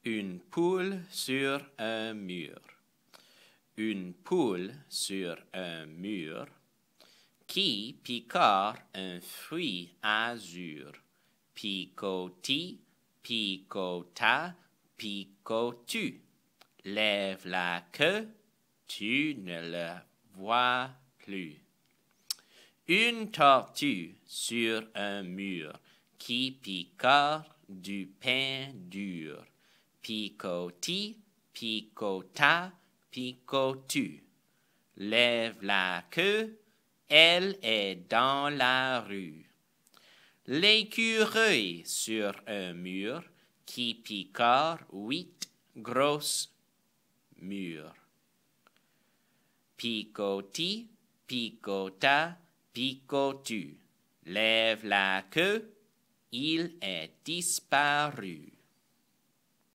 Une poule sur un mur. Une poule sur un mur qui picore un fruit azur. Picoti, picota, picotu. Lève la queue, tu ne le vois plus. Une tortue sur un mur qui picore du pain dur. Picoti, picota, picotu. Lève la queue, elle est dans la rue. L'écureuil sur un mur qui picore 8 grosses murs. Picoti, picota, picotu. Lève la queue, il est disparu.